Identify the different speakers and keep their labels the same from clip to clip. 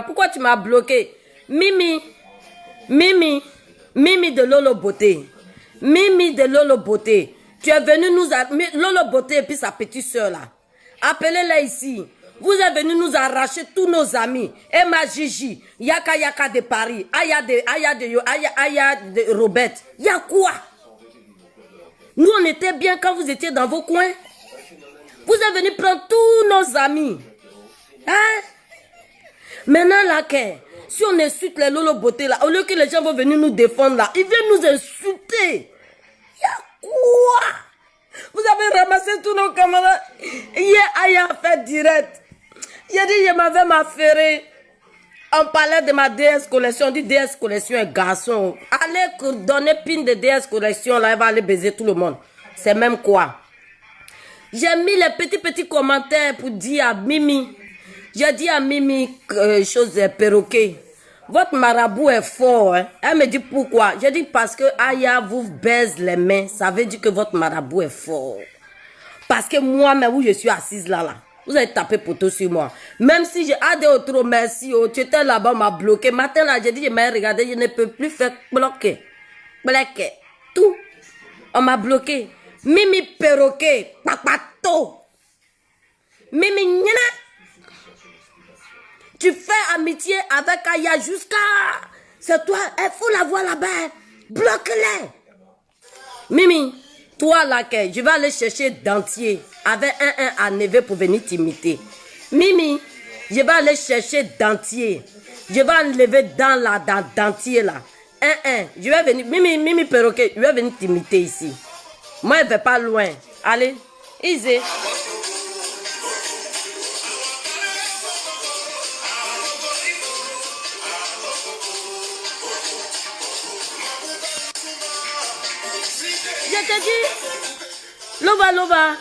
Speaker 1: Pourquoi tu m'as bloqué? Mimi de Lolo Beauté. Mimi de Lolo Beauté. Tu es venu nous... Lolo Beauté et puis sa petite soeur là. Appelez-la ici. Vous êtes venu nous arracher tous nos amis. Emma Gigi, Yaka Yaka de Paris, Aya de Robert. Y'a quoi? Nous on était bien quand vous étiez dans vos coins. Vous êtes venu prendre tous nos amis. Hein? Maintenant là, si on insulte les Lolo Beauté là, au lieu que les gens vont venir nous défendre là, ils viennent nous insulter. Y'a quoi? Vous avez ramassé tous nos camarades. Hier, Aya a fait direct. J'ai dit, je m'avais m'affairé. On parlait de ma DS collection. On dit DS collection est garçon. Allez donner pin de DS collection là, elle va aller baiser tout le monde. C'est même quoi? J'ai mis les petits commentaires pour dire à Mimi. J'ai dit à Mimi chose perroquet. Votre marabout est fort. Hein? Elle me dit pourquoi? J'ai dit parce que Aya vous baise les mains. Ça veut dire que votre marabout est fort. Parce que moi, mais où je suis assise là. Vous avez tapé poteau sur moi. Même si j'ai adé au trop, merci. Oh, tu étais là-bas, on m'a bloqué. Matin là, j'ai dit, je m'ai regardé, je ne peux plus faire bloquer. Bloquer. Tout. On m'a bloqué. Mimi perroquet. Papato. Mimi nyana. Tu fais amitié avec Aya jusqu'à... C'est toi, il faut la voir là-bas. Bloque-les. Mimi, toi là, je vais aller chercher dentier avec un à Neve pour venir t'imiter. Mimi, je vais aller chercher dentier. Je vais enlever dans dentier là. Je vais venir, Mimi perroquet, je vais venir t'imiter ici. Moi, je ne vais pas loin. Allez, easy. Je te dis, Loba,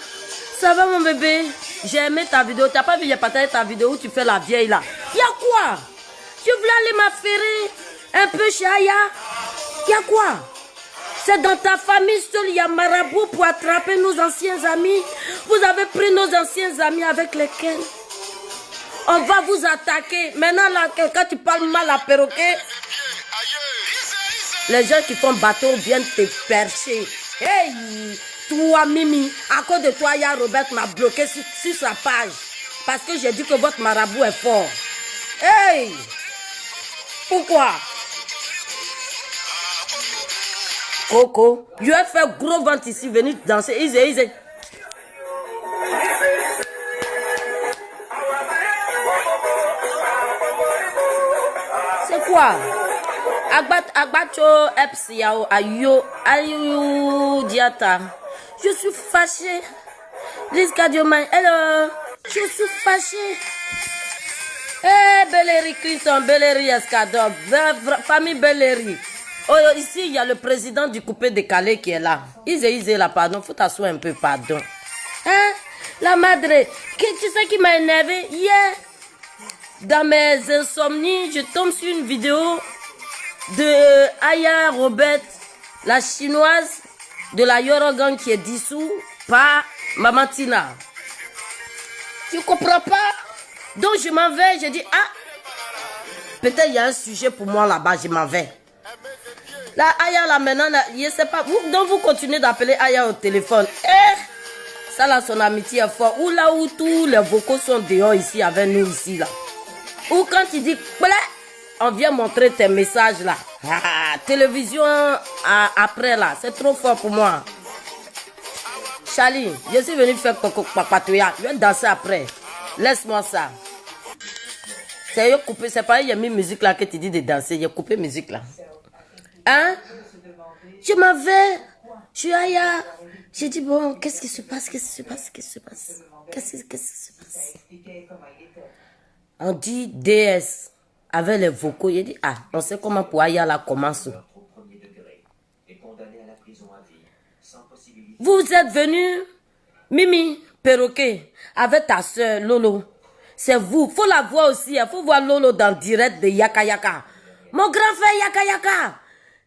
Speaker 1: ça va mon bébé? J'ai aimé ta vidéo. Tu n'as pas vu, j'ai partagé ta vidéo où tu fais la vieille là. Y'a quoi? Je voulais aller m'affairer un peu chez Aya. Y'a quoi? C'est dans ta famille seule, il y a marabout pour attraper nos anciens amis. Vous avez pris nos anciens amis avec lesquels on va vous attaquer. Maintenant là, quand tu parles mal à perroquet, les gens qui font bateau viennent te percher. Hey, toi Mimi, à cause de toi, Aya Robert m'a bloqué sur sa page. Parce que j'ai dit que votre marabout est fort. Hey, pourquoi? Coco, je vais faire gros ventre ici, venir danser. Easy. C'est quoi? Agbacho Epsiao Ayo Diata. Je suis fâchée. Liska Diomai, hello. Je suis fâchée. Bellery Clinton, Bellery Escador, famille Bellery. Oh, ici, il y a le président du coupé décalé qui est là. Easy là, pardon. Faut t'asseoir un peu, pardon. Hein? La madre. Tu sais qui m'a énervé? Hier, dans mes insomnies, je tombe sur une vidéo de Aya Robert, la chinoise de la Yorogang qui est dissous par Maman Tina. Tu comprends pas? Donc je m'en vais, je dis, peut-être il y a un sujet pour moi là-bas, je m'en vais. Là, Aya là maintenant, là, je sais pas, donc vous continuez d'appeler Aya au téléphone. Ça là, son amitié est forte. Ou là où tous les vocaux sont dehors ici avec nous ici là. Ou quand il dit, on vient montrer tes messages là. Télévision après là, c'est trop fort pour moi. Charlie, je suis venu faire papatoya. Je vais danser après. Laisse-moi ça. C'est coupé, c'est pas il y a mis musique là que tu dis de danser. Il y a coupé musique là. Hein? Je m'en vais. Je suis Aya. J'ai dit bon, qu'est-ce qui se passe? On dit DS. Avec les vocaux, il dit, on sait comment pour Aya là commence. Vous êtes venu, Mimi, perroquet, avec ta soeur Lolo. C'est vous, faut la voir aussi, il faut voir Lolo dans le direct de Yaka Yaka. Mon grand frère Yaka Yaka,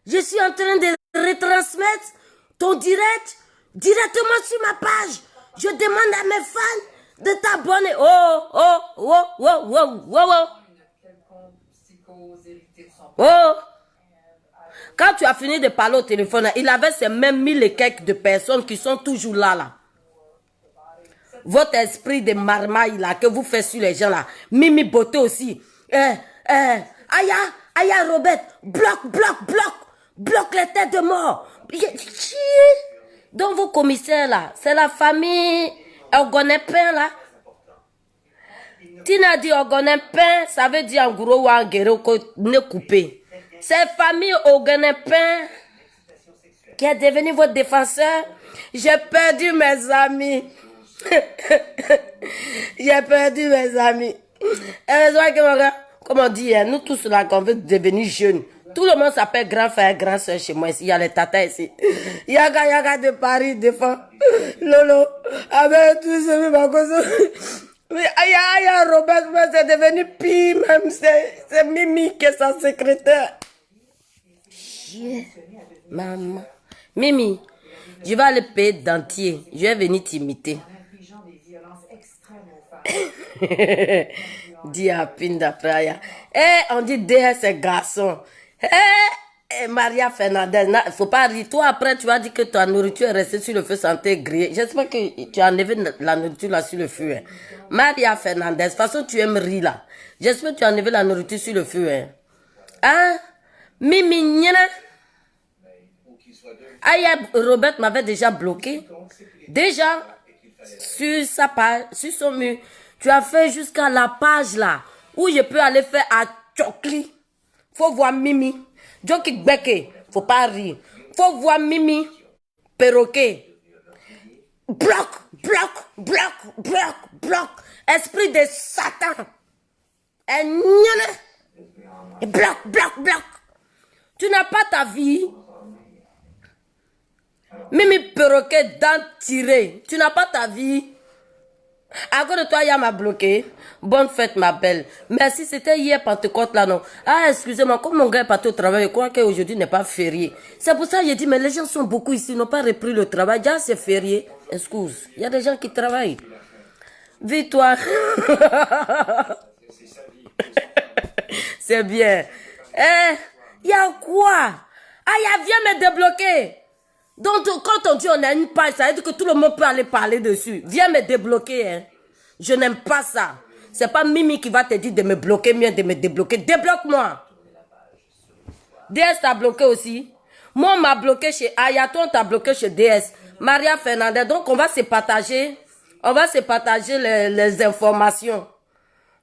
Speaker 1: je suis en train de retransmettre ton direct directement sur ma page. Je demande à mes fans de t'abonner. Oh. Oh! Quand tu as fini de parler au téléphone, il avait ces mêmes 1000 et quelques de personnes qui sont toujours là. Votre esprit de marmaille là que vous faites sur les gens là. Mimi Beauté aussi. Aya Robert, bloque les têtes de mort. Dans vos commissaires là, c'est la famille Ogonepin là. Tina dit Ogonepin, ça veut dire en gros ou en guerre ne coupé. C'est famille Ogonepin qui est devenu votre défenseur. J'ai perdu mes amis. J'ai perdu mes amis. Comme on dit, nous tous là, qu'on veut devenir jeunes. Tout le monde s'appelle grand frère, grand soeur chez moi. Il y a les tatas ici. Yaga de Paris défend. Lolo. Avec tout ce ma cause. Mais Aya Robert, c'est devenu pire même. C'est Mimi qui est sa secrétaire. Maman. Mimi, je vais aller payer dentier. Je vais venir t'imiter. Dis à Pinda Praya. On dit DS c'est garçon. Maria Fernandez, il faut pas rire. Toi après tu vas dire que ta nourriture est restée sur le feu sans te griller. J'espère que tu as enlevé la nourriture là sur le feu. Hein. Maria Fernandez, de toute façon tu aimes rire là. J'espère que tu as enlevé la nourriture sur le feu. Hein? Mimi Niana. Aya Robert m'avait déjà bloqué. Déjà sur sa page, sur son mur. Tu as fait jusqu'à la page là où je peux aller faire à Chokli. Faut voir Mimi. Joki Gbeke. Faut pas rire. Faut voir Mimi. Perroquet. Bloc. Esprit de Satan. Bloc. Tu n'as pas ta vie. Mimi Perroquet dent tiré. Tu n'as pas ta vie. À cause de toi, Y'a m'a bloqué. Bonne fête, ma belle. Merci, c'était hier Pentecôte là, non? Ah, excusez-moi, comme mon gars est parti au travail, je crois qu'aujourd'hui n'est pas férié. C'est pour ça que j'ai dit, mais les gens sont beaucoup ici, ils n'ont pas repris le travail. Déjà, c'est férié. Excuse, il y a des gens qui travaillent. Vis-toi. C'est bien. Il y a quoi? Ah, viens me débloquer. Donc, quand on dit on a une page, ça veut dire que tout le monde peut aller parler dessus. Viens me débloquer, hein. Je n'aime pas ça. C'est pas Mimi qui va te dire de me bloquer, mieux de me débloquer. Débloque-moi. DS t'a bloqué aussi. Moi, on m'a bloqué chez Aya, toi, on t'a bloqué chez DS. Maria Fernandez. Donc, on va se partager. On va se partager les informations.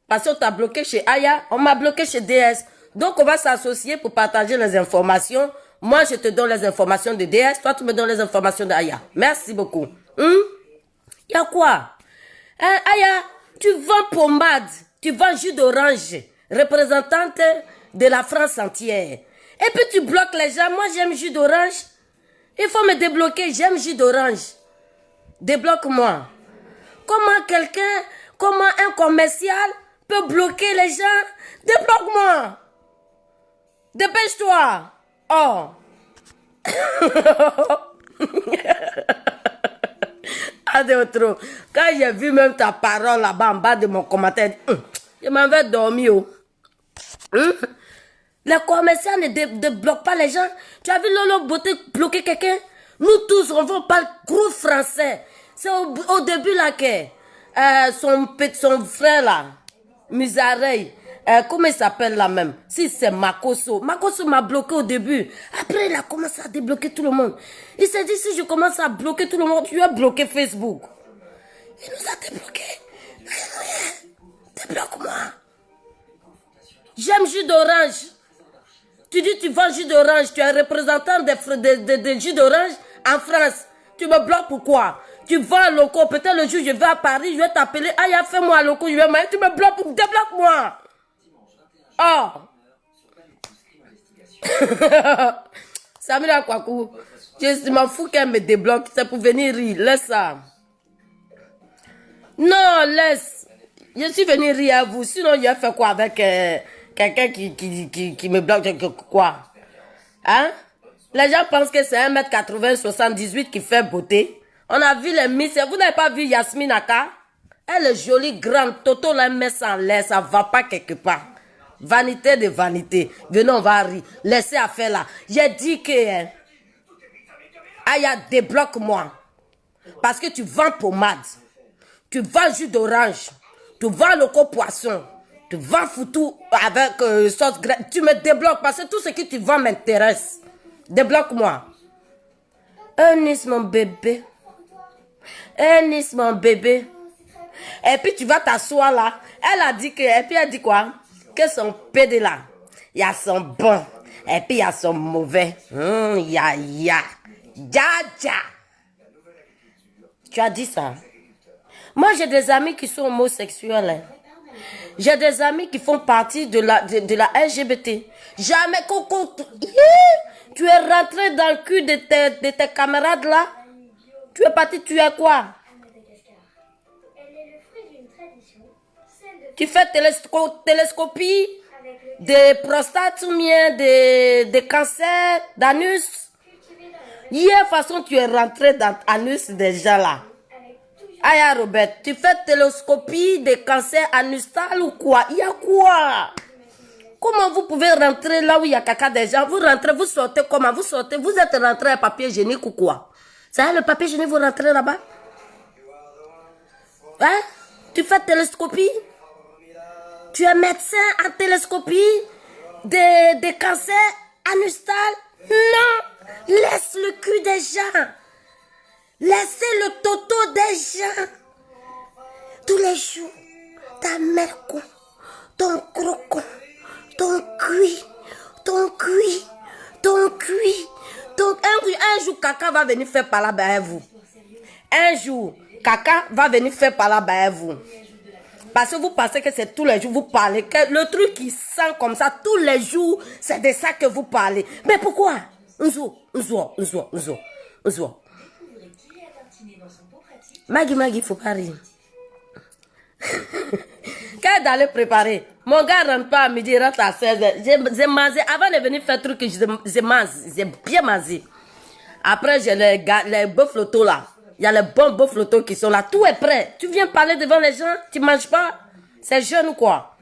Speaker 1: Parce qu'on t'a bloqué chez Aya, on m'a bloqué chez DS. Donc, on va s'associer pour partager les informations. Moi, je te donne les informations de DS. Toi, tu me donnes les informations d'Aya. Merci beaucoup. Y a quoi? Aya, tu vends pommade. Tu vends jus d'orange. Représentante de la France entière. Et puis, tu bloques les gens. Moi, j'aime jus d'orange. Il faut me débloquer. J'aime jus d'orange. Débloque-moi. Comment un commercial peut bloquer les gens? Débloque-moi. Dépêche-toi. Oh. Adéotro. Quand j'ai vu même ta parole là-bas en bas de mon commentaire, je m'en vais dormir. Les commerçants ne bloquent pas les gens. Tu as vu Lolo Beauté bloquer quelqu'un? Nous tous, on va parler gros français. C'est au début là que son frère là, Misareille, comment il s'appelle là même? Si c'est Makoso. Makoso m'a bloqué au début. Après, il a commencé à débloquer tout le monde. Il s'est dit, si je commence à bloquer tout le monde, tu vas bloquer Facebook. Il nous a débloqué. Débloque-moi. J'aime jus d'orange. Tu dis, tu vends jus d'orange. Tu es représentant de jus d'orange en France. Tu me bloques pourquoi? Tu vends un loco. Peut-être le jour je vais à Paris, je vais t'appeler. Ah, fais-moi un loco. Je vais tu me bloques. Débloque-moi. Oh. Samira Kwaku. Je m'en fous qu'elle me débloque. C'est pour venir rire. Laisse ça. Non, laisse. Je suis venu rire à vous. Sinon, je vais faire quoi avec quelqu'un qui me bloque? Quoi? Hein? Les gens pensent que c'est 1m80, 78 qui fait beauté. On a vu les Miss. Vous n'avez pas vu Yasmine Aka? Elle est jolie, grande. Toto la met en l'air. Ça va pas quelque part. Vanité de vanité. Venez, on va rire. Laissez affaire là. J'ai dit que... Aya, débloque-moi. Parce que tu vends pommade. Tu vends jus d'orange. Tu vends loco poisson. Tu vends foutu avec sauce graine. Tu me débloques parce que tout ce que tu vends m'intéresse. Débloque-moi. Ernest, mon bébé. Ernest, mon bébé. Et puis tu vas t'asseoir là. Elle a dit que... Et puis elle dit quoi? Que son PD là, il y a son bon. Et puis il y a son mauvais. Ya. Tu as dit ça? Moi, j'ai des amis qui sont homosexuels. Hein. J'ai des amis qui font partie de la LGBT. Jamais, Coco, tu es rentré dans le cul de tes camarades là. Tu es parti, tu es quoi? Tu fais télescopie des prostates ou bien des cancers d'anus. Hier, façon, tu es rentré dans l'anus des gens là. Aya Robert, tu fais télescopie des cancers anustales ou quoi? Il y a quoi? Comment vous pouvez rentrer là où il y a caca des gens? Vous rentrez, vous sortez comment? Vous sortez, vous êtes rentré à papier hygiénique ou quoi? Ça le papier hygiénique, vous rentrez là-bas? Hein? Tu fais télescopie? Tu es médecin en télescopie des cancers anustales? Non! Laisse le cul des gens. Laissez le toto des gens. Tous les jours, ta mère con, ton crocon, ton cuit. Un jour, caca va venir faire par là-bas à vous. Un jour, caca va venir faire par là-bas à vous. Parce que vous pensez que c'est tous les jours vous parlez. Que le truc qui sent comme ça, tous les jours, c'est de ça que vous parlez. Mais pourquoi? Maggie, faut pas rire. Quand elle allait préparer, mon gars rentre pas à midi, il rentre à 16h. J'ai mangé, avant de venir faire truc, j'ai mangé, j'ai bien mangé. Après, j'ai les beaux flotos là. Il y a les bons beaux flotos qui sont là. Tout est prêt. Tu viens parler devant les gens, tu manges pas. C'est jeune ou quoi?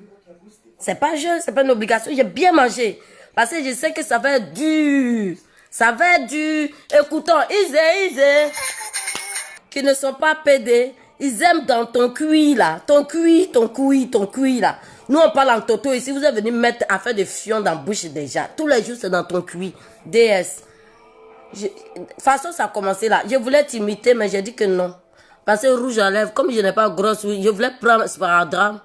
Speaker 1: C'est pas jeune, c'est pas une obligation. J'ai bien mangé. Parce que je sais que ça va être dur. Ça va être dur. Écoutons, Isé. Qui ne sont pas pédés. Ils aiment dans ton cuit là. Ton cuit là. Nous on parle en toto ici. Vous êtes venu mettre à faire des fions dans la bouche déjà. Tous les jours c'est dans ton cuit. DS. De toute façon ça a commencé là. Je voulais t'imiter mais j'ai dit que non. Parce que rouge à lèvres. Comme je n'ai pas grosse, je voulais prendre sparadrap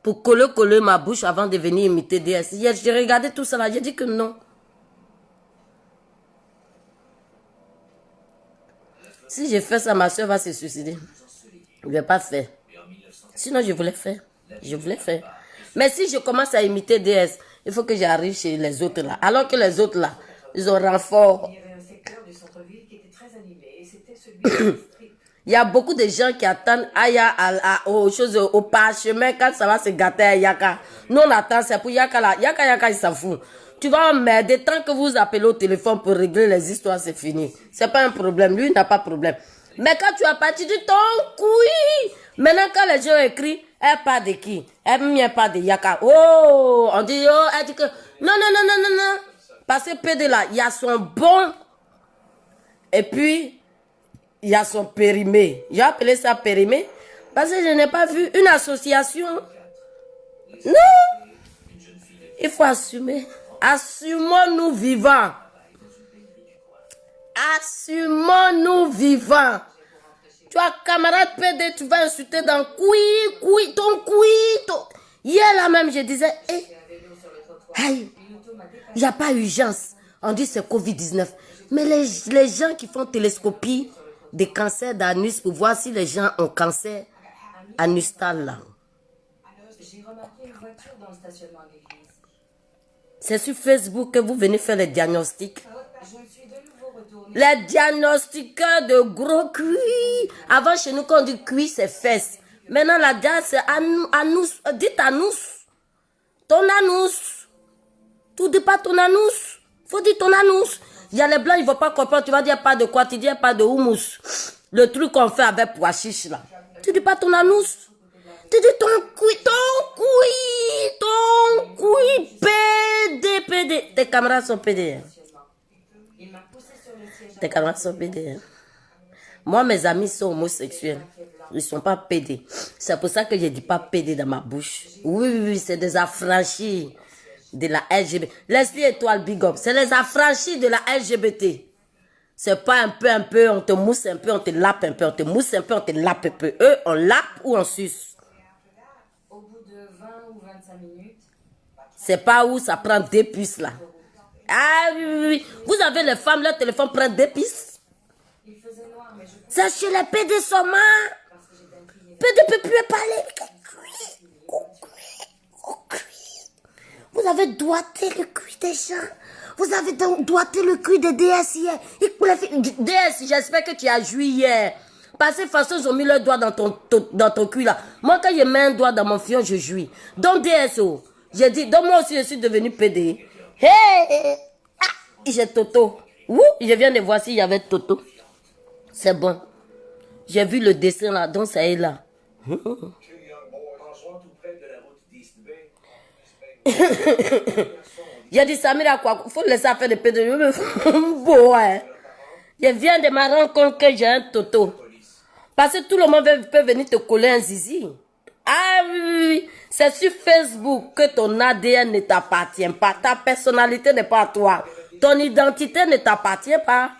Speaker 1: pour coller ma bouche avant de venir imiter DS. J'ai regardé tout ça là. J'ai dit que non. Si je fais ça, ma soeur va se suicider. Je ne vais pas faire. Sinon, je voulais faire. Mais si je commence à imiter DS, il faut que j'arrive chez les autres là. Alors que les autres là, ils ont renfort. Il y a beaucoup de gens qui attendent aux choses, au parchemin, quand ça va se gâter à Yaka. Nous, on attend, c'est pour Yaka là. Yaka, il s'en fout. Tu vas emmerder tant que vous appelez au téléphone pour régler les histoires, c'est fini. C'est pas un problème. Lui, il n'a pas de problème. Mais quand tu as parti du ton couille, maintenant quand les gens écrivent, elle parle de qui? Elle parle de Yaka. Oh, on dit, elle dit que, non. Parce que PD là, il y a son bon, et puis, il y a son périmé. J'ai appelé ça périmé, parce que je n'ai pas vu une association. Non! Il faut assumer. Assumons-nous vivants. Tu as camarade PD, tu vas insulter dans ton couille. Hier là même, je disais, il n'y a pas urgence. On dit c'est Covid-19. Mais les gens qui font télescopie des cancers d'anus pour voir si les gens ont cancer anustal là.
Speaker 2: J'ai remarqué une voiture dans le stationnement de l'église.
Speaker 1: C'est sur Facebook que vous venez faire les diagnostics.
Speaker 2: Je me suis de nouveau retournée.
Speaker 1: Les diagnostiqueurs de gros cuits. Avant, chez nous, quand on dit cuit, c'est fesses. Maintenant, la diade, c'est anus. Dites anus. Ton anus. Tu dis pas ton anus. Faut dire ton anus. Il y a les blancs, ils ne vont pas comprendre. Tu vas dire pas de quoi. Tu dis pas de houmous. Le truc qu'on fait avec pois chiche, là. Tu dis pas ton anus. Tu dis ton cuit. ton couille, PD. Tes camarades sont PD. Hein.
Speaker 2: Il m'a poussé sur le siège.
Speaker 1: Tes camarades sont PD. Hein. Moi, mes amis sont homosexuels. Ils ne sont pas PD. C'est pour ça que je ne dis pas PD dans ma bouche. Oui, c'est des affranchis de la LGBT. Leslie Étoile Big Up, c'est les affranchis de la LGBT. C'est pas un peu, on te mousse un peu, on te lappe un peu, on te mousse un peu, on te lappe un peu. Eux, on lappe ou on suce.
Speaker 2: Au bout de 20 ou 25 minutes,
Speaker 1: C'est pas où ça prend 2 puces là. Ah oui. Vous avez les femmes, leur téléphone prend 2 puces.
Speaker 2: il faisait noir, mais je
Speaker 1: C'est chez les PD Soma.
Speaker 2: parce que j'étais inclinée.
Speaker 1: PD ne peut plus parler. Vous avez doigté le cul des gens. Vous avez doigté le cul de DS hier. DS, j'espère que tu as joui hier. Parce que de toute façon, ils ont mis le doigt dans ton cul là. Moi, quand je mets un doigt dans mon fion, je jouis. Donc DSO, j'ai dit, donc moi aussi, je suis devenu PD. Hey! Ah, j'ai Toto. Ouh, je viens de voir s'il y avait Toto. C'est bon. J'ai vu le dessin là, donc ça est là. J'ai dit, Samira, quoi, il faut laisser faire des PD. Bon, ouais. Je viens de me rendre compte que j'ai un Toto. Parce que tout le monde peut venir te coller un zizi. Ah oui. C'est sur Facebook que ton ADN ne t'appartient pas. Ta personnalité n'est pas à toi. Ton identité ne t'appartient pas.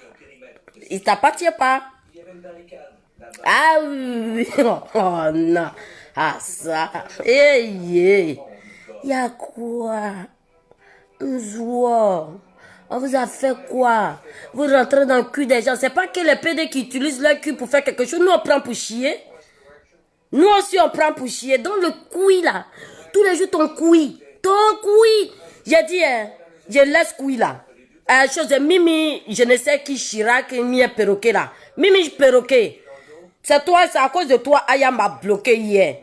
Speaker 1: Il ne t'appartient pas. Ah oui. Oh non. Ah ça. Hey. Il y a quoi? On vous a fait quoi? Vous rentrez dans le cul des gens. C'est pas que les PD qui utilisent leur cul pour faire quelque chose. Nous, on prend pour chier. Nous aussi, on prend pour chier. Dans le couille, là. Tous les jours, ton couille. J'ai dit, hein, je laisse couille, là. Chose de Mimi, je ne sais qui, Chirac, mi perroquet, là. Mimi, perroquet. C'est toi, c'est à cause de toi, Aya m'a bloqué hier.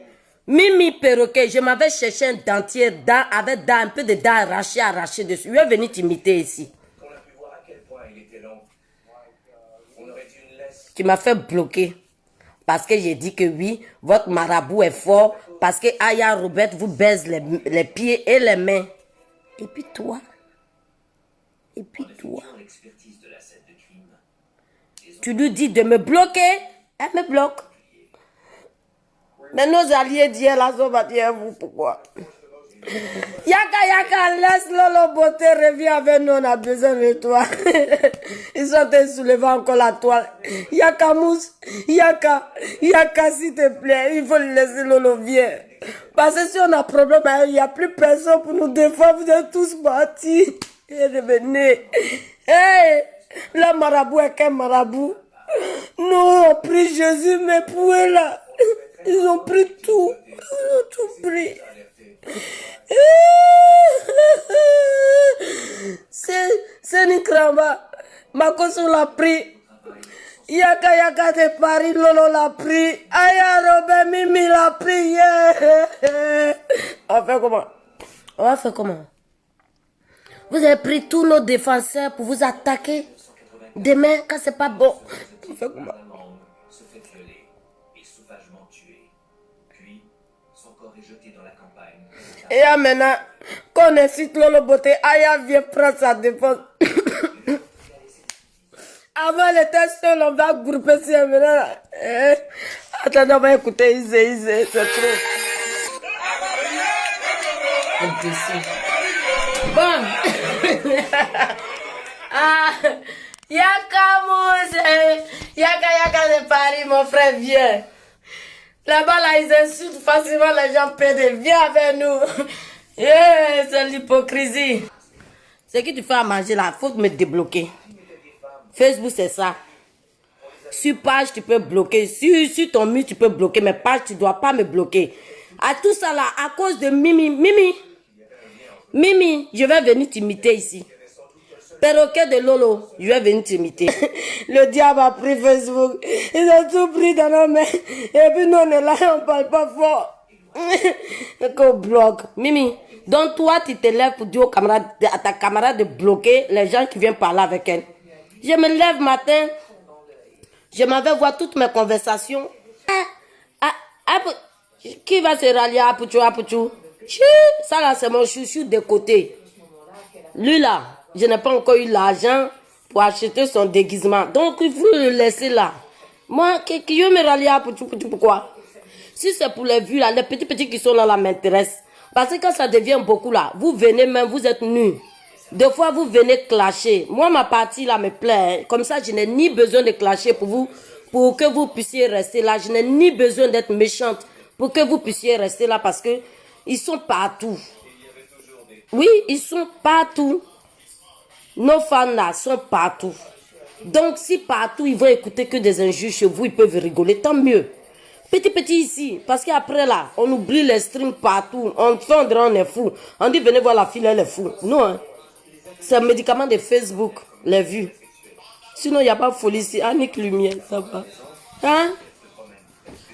Speaker 1: Mimi perroquet, je m'avais cherché un dentier, avec un peu de dents arrachées dessus. Il est venu t'imiter ici. Tu m'as fait bloquer. Parce que j'ai dit que oui, votre marabout est fort. Parce que Aya Robert vous baise les pieds et les mains. Et puis toi. Tu lui dis de me bloquer. Elle me bloque. Mais nos alliés d'hier, là, sont battus à vous. Pourquoi? Yaka, laisse Lolo Beauté, reviens avec nous, on a besoin de toi. Ils sont soulevés encore la toile. Yaka Mousse, Yaka, s'il te plaît, il faut laisser Lolo viens. Parce que si on a problème, il n'y a plus personne pour nous défendre, vous êtes tous partis. Et revenez. Hey, le marabout est qu'un marabout. Nous, on prie Jésus, mais pour eux là, ils ont pris tout. Ils ont tout pris. C'est Nikramba. Makoso l'a pris. Yaka de Paris, Lolo l'a pris. Aya Robert Mimi l'a pris. Yeah. On va faire comment? Vous avez pris tous nos défenseurs pour vous attaquer. Demain, quand c'est pas bon. On fait comment? Et maintenant, qu'on incite Lolo Beauté, Aya vient prendre sa défense. Avant, elle était seule, on va grouper ça maintenant. Attends, on va écouter Isé, c'est trop. Bon. Ah, Yaka de Paris, mon frère, viens. Là-bas, là, ils insultent facilement les gens PD. Viens avec nous. Yeah, c'est l'hypocrisie. Ce que tu fais à manger là, il faut me débloquer. Facebook, c'est ça. Sur page, tu peux bloquer. Sur ton mur, tu peux bloquer. Mais page, tu ne dois pas me bloquer. À tout ça là, à cause de Mimi, je vais venir t'imiter ici. Perroquet de Lolo, je vais venir t'imiter. Le diable a pris Facebook. Ils ont tout pris dans nos mains. Et puis nous, on est là et on parle pas fort. Qu'on bloque. Mimi, donc toi, tu te lèves pour dire à ta camarade de bloquer les gens qui viennent parler avec elle. Je me lève matin. Je m'en vais voir toutes mes conversations. Qui va se rallier à Apuchou? Chi, ça là, c'est mon chouchou de côté. Lui là, je n'ai pas encore eu l'argent pour acheter son déguisement. Donc, il faut le laisser là. Moi, qui veut me rallier pourquoi? Si c'est pour les vues là, les petits qui sont là m'intéressent. Parce que quand ça devient beaucoup là, vous venez même, vous êtes nus. Des fois, vous venez clasher. Moi, ma partie là me plaît. Hein. Comme ça, je n'ai ni besoin de clasher pour vous, pour que vous puissiez rester là. Je n'ai ni besoin d'être méchante pour que vous puissiez rester là parce que ils sont partout. Oui, ils sont partout. Nos fans là sont partout. Donc, si partout, ils vont écouter que des injures chez vous, ils peuvent rigoler, tant mieux. Petit ici, parce qu'après là, on oublie les streams partout. On fait, on est fou. On dit, venez voir la fille, elle est fou. Non, hein. C'est un médicament de Facebook, les vues. Sinon, il n'y a pas de folie ici. Annick Lumière, ça va. Hein?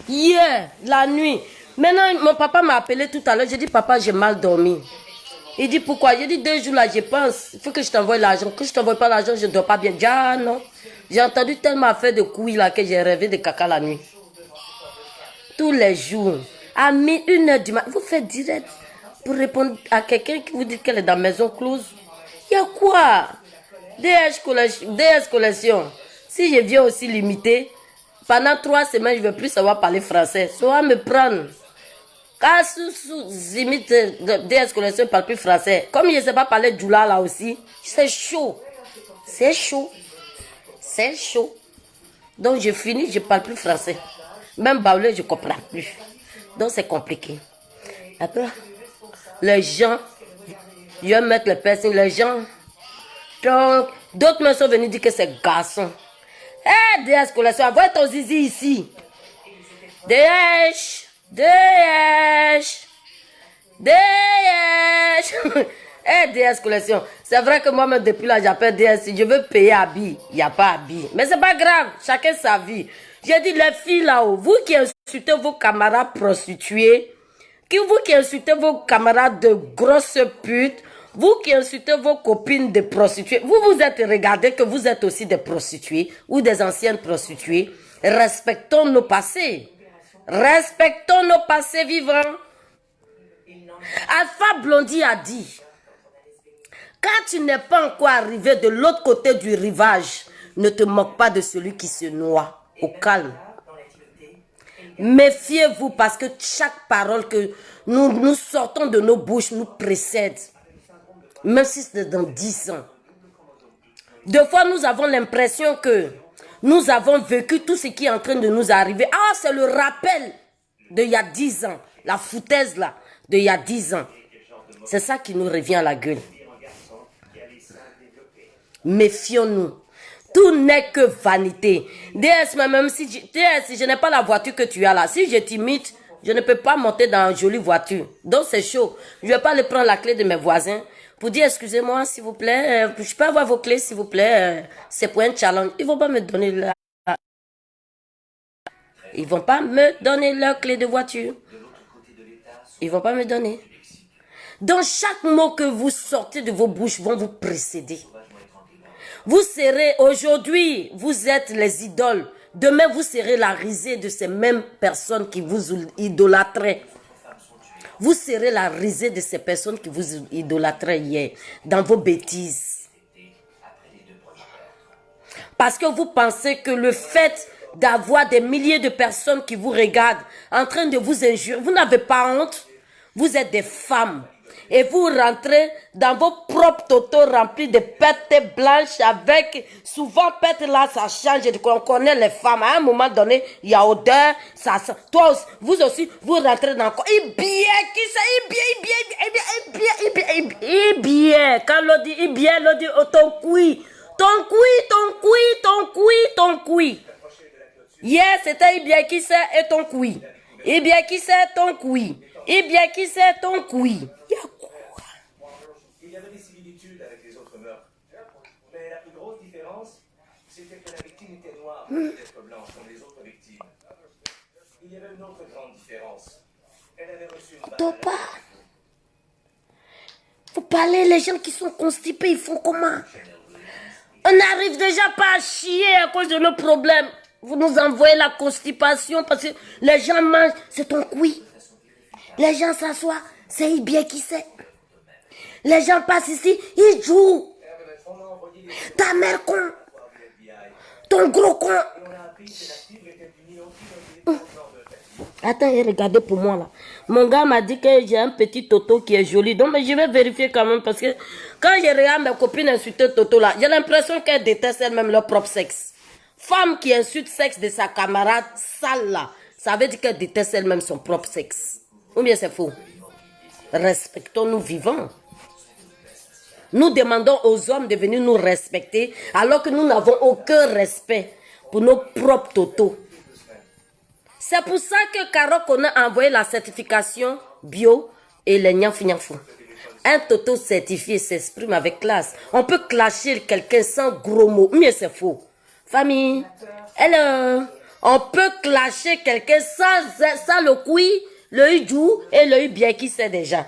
Speaker 1: Hier, la nuit. Maintenant, mon papa m'a appelé tout à l'heure. J'ai dit, papa, j'ai mal dormi. Il dit, pourquoi? J'ai dit, 2 jours là, je pense. Il faut que je t'envoie l'argent. Que je ne t'envoie pas l'argent, je ne dors pas bien. J'ai dit, ah non. J'ai entendu tellement affaire de couilles là que j'ai rêvé de caca la nuit. Tous les jours. À 1h du matin. Vous faites direct pour répondre à quelqu'un qui vous dit qu'elle est dans la maison close. Il y a quoi? DS Collection. Si je viens aussi limiter, pendant 3 semaines, je ne vais plus savoir parler français. Ça va me prendre. Car sous limite, DS Collection ne parle plus français. Comme je ne sais pas parler Djoula là aussi, c'est chaud. C'est chaud. C'est chaud. Donc je finis, je ne parle plus français. Même Baoulé, je ne comprends plus. Donc c'est compliqué. Après, les gens, je vais mettre le piercing, les gens. Donc, d'autres me sont venus dire que c'est garçon. Eh, DS Collection, envoie ton zizi ici. DS. Eh, DS Collection. C'est vrai que moi-même, depuis là, j'appelle DS. Si je veux payer habit, il n'y a pas habit. Mais c'est pas grave, chacun sa vie. J'ai dit, les filles là-haut, vous qui insultez vos camarades prostituées, vous qui insultez vos camarades de grosses putes, vous qui insultez vos copines de prostituées, vous vous êtes regardé que vous êtes aussi des prostituées ou des anciennes prostituées. Respectons nos passés. Respectons nos passés vivants. Alpha Blondy a dit, quand tu n'es pas encore arrivé de l'autre côté du rivage, ne te moque pas de celui qui se noie. Au calme. Méfiez-vous parce que chaque parole que nous sortons de nos bouches nous précède. Même si c'est dans 10 ans. Des fois, nous avons l'impression que nous avons vécu tout ce qui est en train de nous arriver. Ah, c'est le rappel d'il y a 10 ans. La foutaise là, d'il y a 10 ans. C'est ça qui nous revient à la gueule. Méfions-nous. Tout n'est que vanité. DS, même si je n'ai pas la voiture que tu as là, si je t'imite, je ne peux pas monter dans une jolie voiture. Donc c'est chaud. Je ne vais pas aller prendre la clé de mes voisins pour dire, excusez-moi, s'il vous plaît, je peux avoir vos clés, s'il vous plaît. C'est pour un challenge. Ils ne vont pas me donner Ils vont pas me donner leur clé de voiture. Ils ne vont pas me donner. Donc chaque mot que vous sortez de vos bouches vont vous précéder. Vous serez, aujourd'hui, vous êtes les idoles. Demain, vous serez la risée de ces mêmes personnes qui vous idolâtraient. Vous serez la risée de ces personnes qui vous idolâtraient hier, dans vos bêtises. Parce que vous pensez que le fait d'avoir des milliers de personnes qui vous regardent, en train de vous injurer, vous n'avez pas honte. Vous êtes des femmes. Et vous rentrez dans vos propres totos remplis de pètes blanches avec, souvent pètes là, ça change. On connaît les femmes. À un moment donné, il y a odeur, ça sent. Toi aussi, vous aussi, vous rentrez dans le corps. Et bien, qui c'est? Bien. Quand l'on dit, bien, l'on dit, oh, ton couille. Ton couille. Hier, c'était bien qui c'est et ton couille. Et bien qui c'est ton couille. Et bien qui c'est ton couille.
Speaker 3: Il y avait des similitudes avec les autres meurtres. Mais la plus grosse différence, c'était que la victime était noire et d'être blanche comme les autres victimes. Il y avait une autre grande différence. Elle avait reçu une balle.
Speaker 1: Faut parler, les gens qui sont constipés, ils font comment? On n'arrive déjà pas à chier à cause de nos problèmes. Vous nous envoyez la constipation parce que les gens mangent, c'est ton couille. Les gens s'assoient, C'est bien qui c'est. Les gens passent ici, ils jouent. Ta mère con. Ton gros con. Attends, regardez pour moi là. Mon gars m'a dit que j'ai un petit Toto qui est joli. Donc, mais je vais vérifier quand même parce que quand je regarde mes copines insulter Toto là, j'ai l'impression qu'elles détestent elles-mêmes leur propre sexe. Femme qui insulte le sexe de sa camarade sale là, ça veut dire qu'elle déteste elle-même son propre sexe. Ou bien c'est faux? Respectons-nous vivants. Nous demandons aux hommes de venir nous respecter alors que nous n'avons aucun respect pour nos propres totos. C'est pour ça que Caro qu'on a envoyé la certification bio et les nyafou. Un toto certifié s'exprime avec classe. On peut clasher quelqu'un sans gros mots. Mais c'est faux. Famille, hello. On peut clasher quelqu'un sans le couille, le hidjou et le bien qui sait déjà.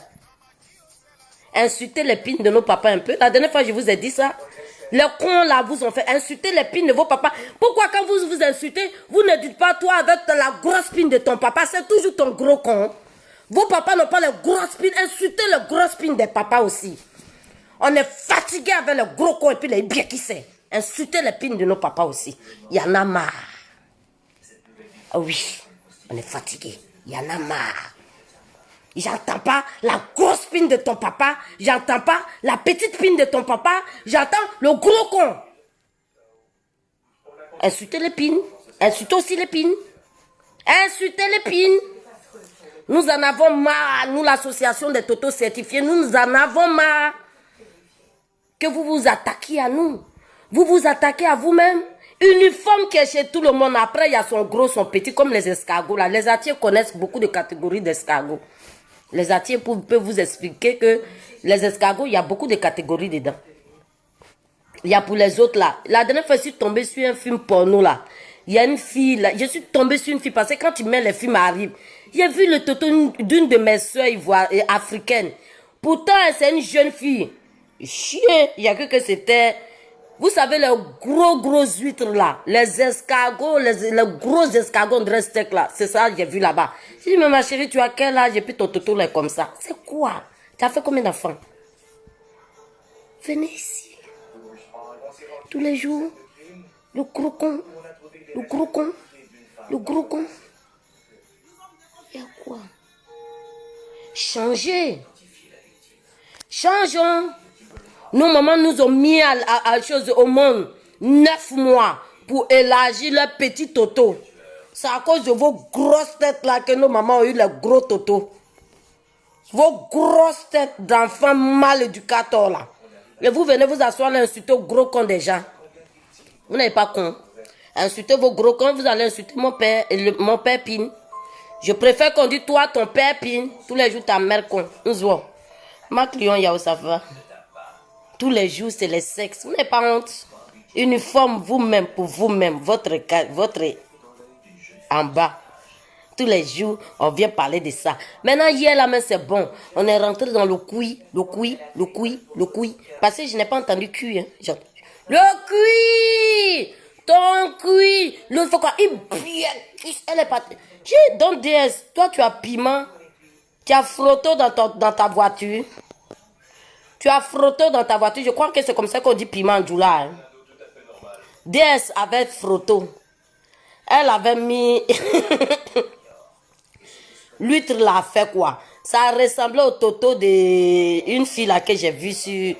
Speaker 1: Insulter les pines de nos papas un peu. La dernière fois, je vous ai dit ça. Les cons là vous ont fait insulter les pines de vos papas. Pourquoi quand vous vous insultez, vous ne dites pas toi avec la grosse pine de ton papa, c'est toujours ton gros con. Vos papas n'ont pas les grosses pines, insultez les grosses pines des papas aussi. On est fatigué avec les gros cons et puis les bien qui sait. Insultez les pines de nos papas aussi. Il y en a marre. Ah oui, on est fatigué. Il y en a marre. J'entends pas la grosse pine de ton papa. J'entends pas la petite pine de ton papa. J'entends le gros con. Insultez les pines. Insultez aussi les pines. Insultez les pines. Nous en avons marre. Nous, l'association des totos certifiés, nous en avons marre. Que vous vous attaquiez à nous. Vous vous attaquez à vous-même. Uniforme qui est chez tout le monde. Après, il y a son gros, son petit, comme les escargots. Là. Les Atiers connaissent beaucoup de catégories d'escargots. Les Atiers peuvent vous expliquer que les escargots, il y a beaucoup de catégories dedans. Il y a pour les autres là. La dernière fois, je suis tombée sur un film porno là. Il y a une fille là. Je suis tombée sur une fille parce que quand tu mets les films arrivent, j'ai vu le toto d'une de mes soeurs africaines. Pourtant, c'est une jeune fille. Chien, il y a que c'était... Vous savez, les gros huîtres là, les escargots, les gros escargots de steak là, c'est ça que j'ai vu là-bas. J'ai dit, mais ma chérie, tu as quel âge et puis ton toto là est comme ça. C'est quoi? Tu as fait combien d'enfants? Venez ici. Tous les jours. Le gros con. Le gros con. Le gros con. Il y a quoi? Changez. Changeons. Nos mamans nous ont mis à chose au monde 9 mois pour élargir leur petit toto. C'est à cause de vos grosses têtes là que nos mamans ont eu les gros totos. Vos grosses têtes d'enfants mal éducateurs là. Et vous venez vous asseoir là, insulter au gros con des gens. Vous n'êtes pas con. Insultez vos gros cons, vous allez insulter mon père, mon père pine. Je préfère qu'on dise toi, ton père pine. Tous les jours ta mère con. Nous voyons. Ma client, y'a où ça va? Tous les jours, c'est le sexe. Vous n'avez pas honte. Uniforme vous-même pour vous-même. Votre en bas. Tous les jours, on vient parler de ça. Maintenant, hier, là, mais c'est bon. On est rentré dans le couille. Parce que je n'ai pas entendu cuit. Hein. Le cuit! Ton cuit! L'autre fois, elle est partie. Donc, DS, toi, tu as piment. Tu as frotté dans ta voiture. Tu as frotté dans ta voiture. Je crois que c'est comme ça qu'on dit piment en Djoula. Hein. DS avait frotté. Elle avait mis... L'huître l'a fait quoi? Ça ressemblait au toto d'une fille là que j'ai vue sur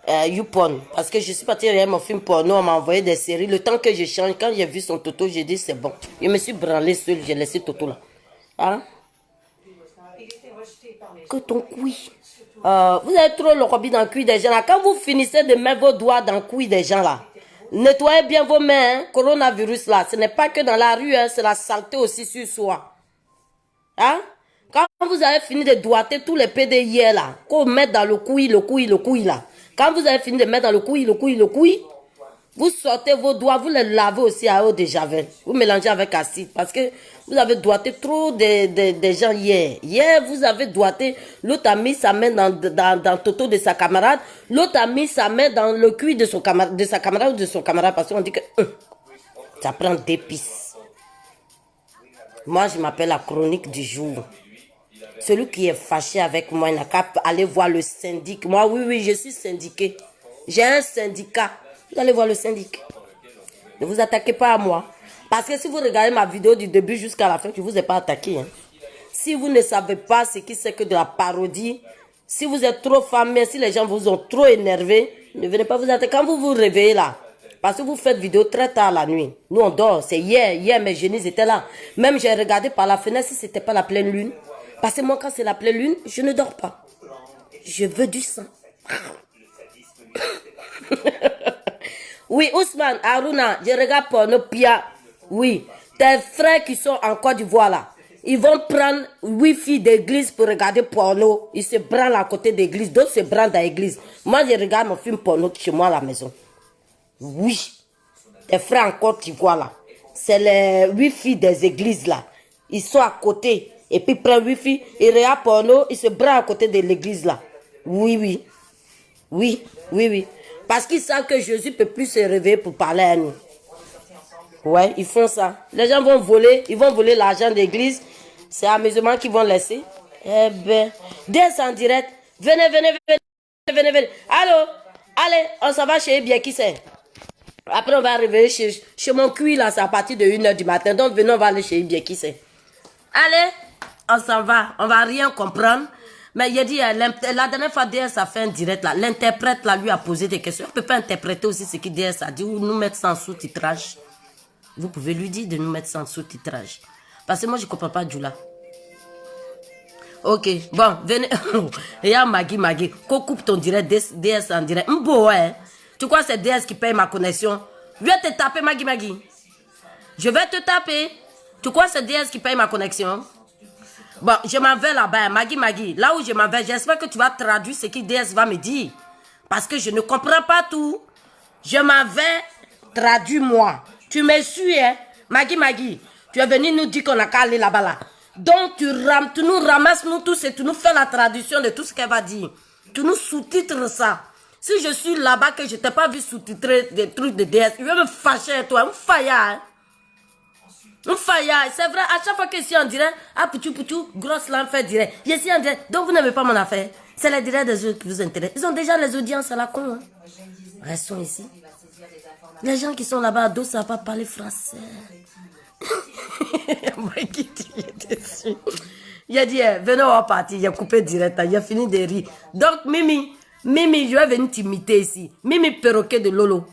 Speaker 1: YouPorn. Parce que je suis partie regarder mon film porno, on m'a envoyé des séries. Le temps que je change, quand j'ai vu son toto, j'ai dit c'est bon. Je me suis branlée seule, j'ai laissé toto là. Hein? Que ton couille. Vous avez trop le hobby dans le cuit des gens là. Quand vous finissez de mettre vos doigts dans le cuit des gens là, nettoyez bien vos mains, hein? Coronavirus là. Ce n'est pas que dans la rue, hein, c'est la saleté aussi sur soi. Hein? Quand vous avez fini de doigter tous les PD hier là, qu'on met dans le couille là. Quand vous avez fini de mettre dans le couille, vous sortez vos doigts, vous les lavez aussi à eau de javel. Vous mélangez avec acide parce que vous avez doigté trop de gens hier. Hier, vous avez doigté, l'autre a mis sa main dans le toto de sa camarade, l'autre a mis sa main dans le cuir de sa camarade ou de son camarade parce qu'on dit que ça prend d'épices. Moi, je m'appelle la chronique du jour. Celui qui est fâché avec moi, il n'a qu'à aller voir le syndic. Moi, oui, je suis syndiqué. J'ai un syndicat. Vous allez voir le syndic. Ne vous attaquez pas à moi. Parce que si vous regardez ma vidéo du début jusqu'à la fin, je ne vous ai pas attaqué. Hein. Si vous ne savez pas ce qui c'est que de la parodie, si vous êtes trop fameux, si les gens vous ont trop énervé, ne venez pas vous attaquer. Quand vous vous réveillez là, parce que vous faites vidéo très tard la nuit. Nous, on dort. C'est hier mes génies étaient là. Même j'ai regardé par la fenêtre si ce n'était pas la pleine lune. Parce que moi, quand c'est la pleine lune, je ne dors pas. Je veux du sang. Oui, Ousmane, Aruna, je regarde porno Pia. Oui, tes frères qui sont en Côte d'Ivoire là, ils vont prendre Wi-Fi d'église pour regarder porno. Ils se branlent à côté d'église, d'autres se branlent dans l'église. Moi, je regarde mon film porno chez moi à la maison. Oui, tes frères en Côte d'Ivoire là, c'est les Wi-Fi des églises là. Ils sont à côté et puis ils prennent Wi-Fi, ils regardent porno, ils se branlent à côté de l'église là. Oui. Parce qu'ils savent que Jésus ne peut plus se réveiller pour parler à nous. Ouais, ils font ça. Les gens vont voler, ils vont voler l'argent d'église. C'est amusement qu'ils vont laisser. Eh ben, DS en direct. Venez. Allô? Allez, on s'en va chez bien qui c'est. Après, on va arriver chez mon cuit là, c'est à partir de 1h du matin. Donc, venez, on va aller chez bien qui c'est. Allez, on s'en va. On va rien comprendre. Mais il a dit, la dernière fois, DS a fait un direct là. L'interprète là lui a posé des questions. On ne peut pas interpréter aussi ce que DS a dit ou nous mettre ça en sous-titrage. Vous pouvez lui dire de nous mettre ça en sous-titrage. Parce que moi, je ne comprends pas Djoula. Ok, bon, venez. Regarde Maggie. Qu'on coupe ton direct, DS en direct. Mbo, ouais. Tu crois que c'est DS qui paye ma connexion? Viens te taper, Maggie. Je vais te taper. Tu crois que c'est DS qui paye ma connexion? Bon, je m'en vais là-bas, Maggie. Là où je m'en vais, j'espère que tu vas traduire ce que DS va me dire. Parce que je ne comprends pas tout. Je m'en vais, traduis-moi. Tu me suis, hein? Maggie. Tu es venu nous dire qu'on a qu'à aller là-bas, là. Donc, tu nous ramasses, nous tous, et tu nous fais la traduction de tout ce qu'elle va dire. Tu nous sous-titres ça. Si je suis là-bas, que je ne t'ai pas vu sous-titrer des trucs de DS, il va me fâcher, toi. Un faillard, c'est vrai, à chaque fois que je suis en direct, poutou, grosse lampe fait direct. Je suis en direct, donc vous n'avez pas mon affaire. C'est les directs des autres qui vous intéressent. Ils ont déjà les audiences à la con. Hein. Restons ici. Les gens qui sont là-bas à dos, ça ne va pas parler français. Il a dit, venez, on va partir. Il a coupé direct, il a fini de rire. Donc, Mimi, je vais venir t'imiter ici. Mimi perroquet de Lolo.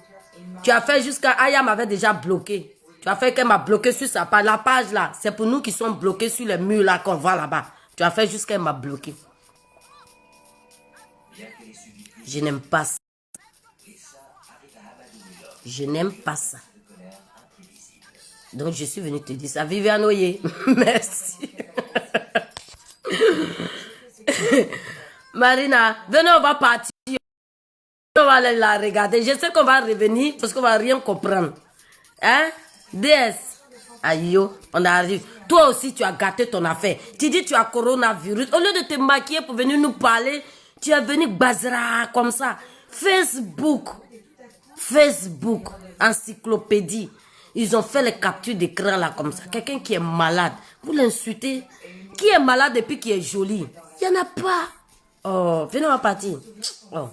Speaker 1: Tu as fait jusqu'à Aya m'avait déjà bloqué. Tu as fait qu'elle m'a bloqué sur sa page. La page là, c'est pour nous qui sommes bloqués sur les murs là qu'on voit là-bas. Tu as fait jusqu'à qu'elle m'a bloqué. Je n'aime pas ça. Je n'aime pas ça. Donc je suis venue te dire ça. Viviane Oye, merci. Marina, venez, on va partir. On va aller la regarder. Je sais qu'on va revenir parce qu'on va rien comprendre. Hein? DS. Aïe, on arrive. Toi aussi, tu as gâté ton affaire. Tu dis tu as coronavirus. Au lieu de te maquiller pour venir nous parler, tu es venu bazra comme ça. Facebook, encyclopédie. Ils ont fait les captures d'écran là comme ça. Quelqu'un qui est malade, vous l'insultez. Qui est malade et puis qui est joli? Il n'y en a pas. Oh, venez, on va partir. Oh.